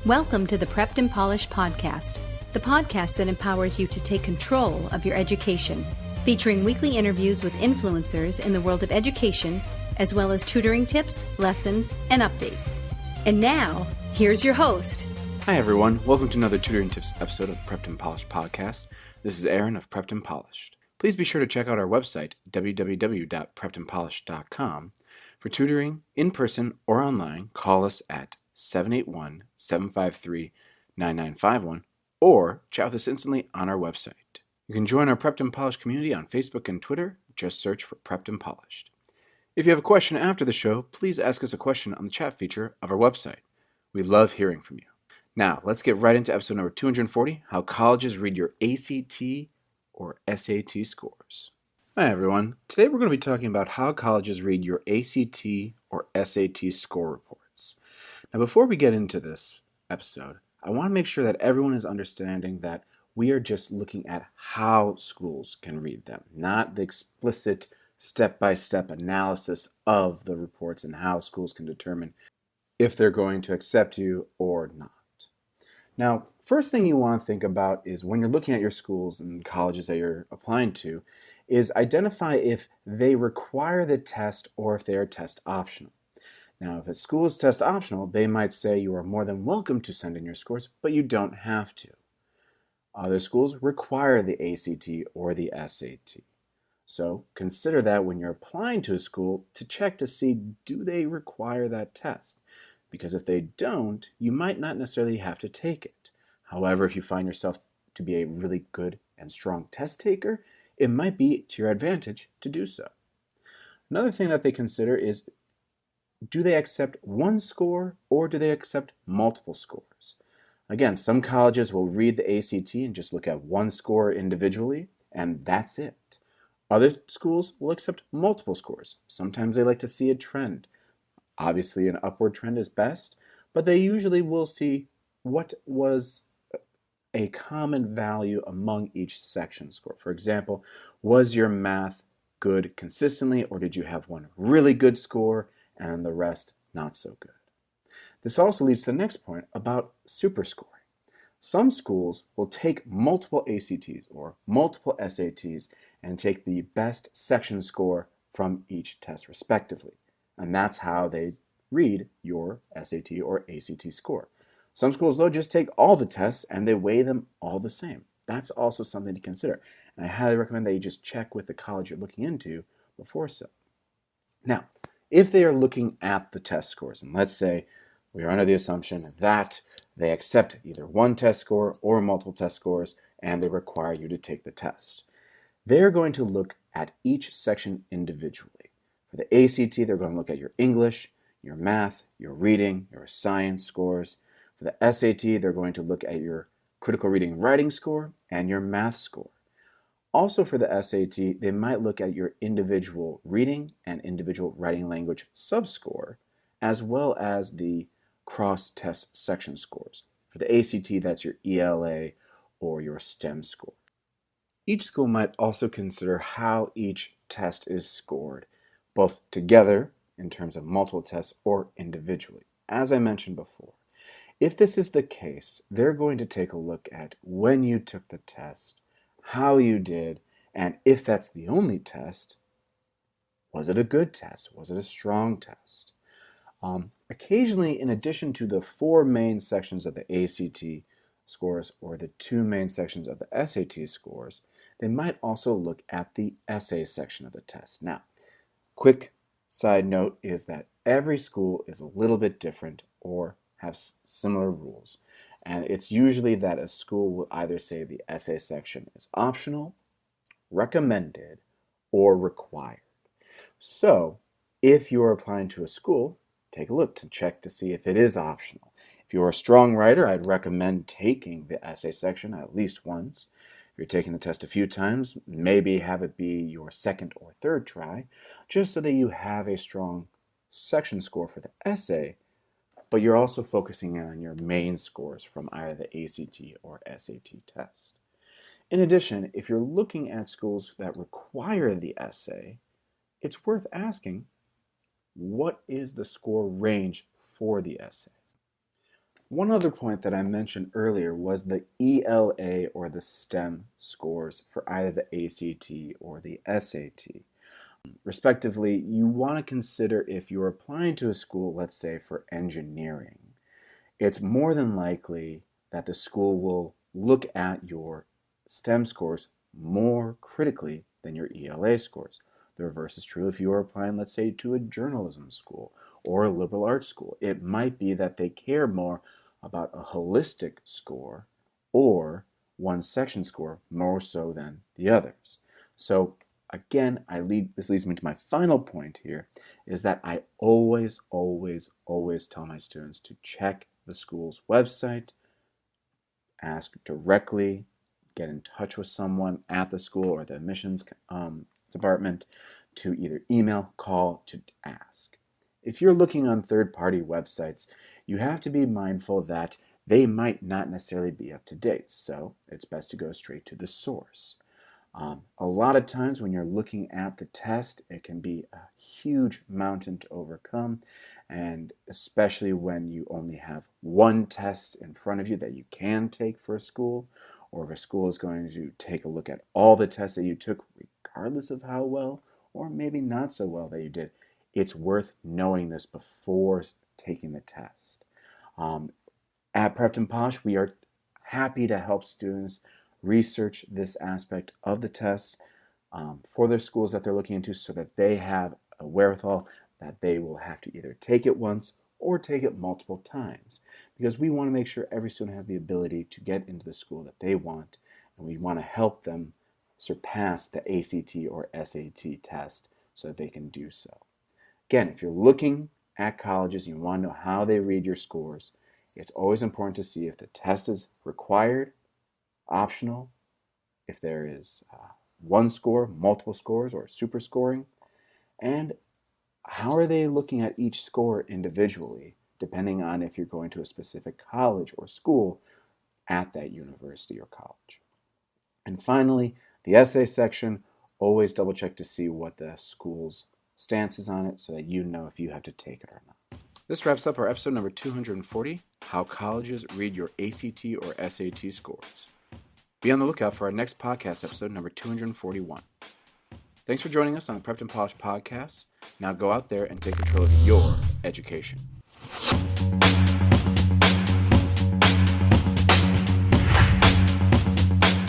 Welcome to the Prepped and Polished podcast, the podcast that empowers you to take control of your education, featuring weekly interviews with influencers in the world of education, as well as tutoring tips, lessons, and updates. And now, here's your host. Hi everyone, welcome to another Tutoring Tips episode of the Prepped and Polished podcast. This is Aaron of Prepped and Polished. Please be sure to check out our website, www.preppedandpolished.com. For tutoring, in person or online, call us at 781-753-9951 or chat with us instantly on our website. You can join our Prepped and Polished community on Facebook and Twitter. Just search for Prepped and Polished. If you have a question after the show, please ask us a question on the chat feature of our website. We love hearing from you. Now, let's get right into episode number 240, How Colleges Read Your ACT or SAT Scores. Hi everyone. Today we're going to be talking about how colleges read your ACT or SAT score reports. Now, before we get into this episode, I want to make sure that everyone is understanding that we are just looking at how schools can read them, not the explicit step-by-step analysis of the reports and how schools can determine if they're going to accept you or not. Now, first thing you want to think about is when you're looking at your schools and colleges that you're applying to, is identify if they require the test or if they are test optional. Now, if a school is test optional, they might say you are more than welcome to send in your scores, but you don't have to. Other schools require the ACT or the SAT. So consider that when you're applying to a school to check to see, do they require that test? Because if they don't, you might not necessarily have to take it. However, if you find yourself to be a really good and strong test taker, it might be to your advantage to do so. Another thing that they consider is, do they accept one score or do they accept multiple scores? Again, some colleges will read the ACT and just look at one score individually, and that's it. Other schools will accept multiple scores. Sometimes they like to see a trend. Obviously, an upward trend is best, but they usually will see what was a common value among each section score. For example, was your math good consistently, or did you have one really good score and the rest not so good? This also leads to the next point about superscoring. Some schools will take multiple ACTs or multiple SATs and take the best section score from each test respectively. And that's how they read your SAT or ACT score. Some schools, though, just take all the tests and they weigh them all the same. That's also something to consider. And I highly recommend that you just check with the college you're looking into before so. Now, if they are looking at the test scores, and let's say we are under the assumption that they accept either one test score or multiple test scores and they require you to take the test, they're going to look at each section individually. For the ACT, they're going to look at your English, your math, your reading, your science scores. For the SAT, they're going to look at your critical reading writing score and your math score. Also for the SAT, they might look at your individual reading and individual writing language subscore, as well as the cross-test section scores. For the ACT, that's your ELA or your STEM score. Each school might also consider how each test is scored, both together in terms of multiple tests or individually. As I mentioned before, if this is the case, they're going to take a look at when you took the test, how you did, and if that's the only test, was it a good test? Was it a strong test? Occasionally, in addition to the 4 main sections of the ACT scores or the 2 main sections of the SAT scores, they might also look at the essay section of the test. Now, quick side note is that every school is a little bit different or have similar rules. And it's usually that a school will either say the essay section is optional, recommended, or required. So, if you're applying to a school, take a look to check to see if it is optional. If you're a strong writer, I'd recommend taking the essay section at least once. If you're taking the test a few times, maybe have it be your second or third try, just so that you have a strong section score for the essay, but you're also focusing on your main scores from either the ACT or SAT test. In addition, if you're looking at schools that require the essay, it's worth asking, what is the score range for the essay? One other point that I mentioned earlier was the ELA or the STEM scores for either the ACT or the SAT. Respectively, you want to consider if you're applying to a school, let's say for engineering, it's more than likely that the school will look at your STEM scores more critically than your ELA scores. The reverse is true if you are applying, let's say, to a journalism school or a liberal arts school. It might be that they care more about a holistic score or one section score more so than the others. So again, this leads me to my final point here, is that I always tell my students to check the school's website, ask directly, get in touch with someone at the school or the admissions department to either email, call, to ask. If you're looking on third-party websites, you have to be mindful that they might not necessarily be up to date, so it's best to go straight to the source. A lot of times when you're looking at the test, it can be a huge mountain to overcome, and especially when you only have one test in front of you that you can take for a school, or if a school is going to take a look at all the tests that you took, regardless of how well or maybe not so well that you did. It's worth knowing this before taking the test. At Prepped and Polished, we are happy to help students research this aspect of the test for their schools that they're looking into so that they have a wherewithal that they will have to either take it once or take it multiple times, because we want to make sure every student has the ability to get into the school that they want, and we want to help them surpass the ACT or SAT test so that they can do so. Again, if you're looking at colleges and you want to know how they read your scores, it's always important to see if the test is required, optional, if there is one score, multiple scores, or super scoring, and how are they looking at each score individually, depending on if you're going to a specific college or school at that university or college. And finally, the essay section, always double check to see what the school's stance is on it so that you know if you have to take it or not. This wraps up our episode number 240, How Colleges Read Your ACT or SAT Scores. Be on the lookout for our next podcast episode, number 241. Thanks for joining us on the Prepped and Polished podcast. Now go out there and take control of your education.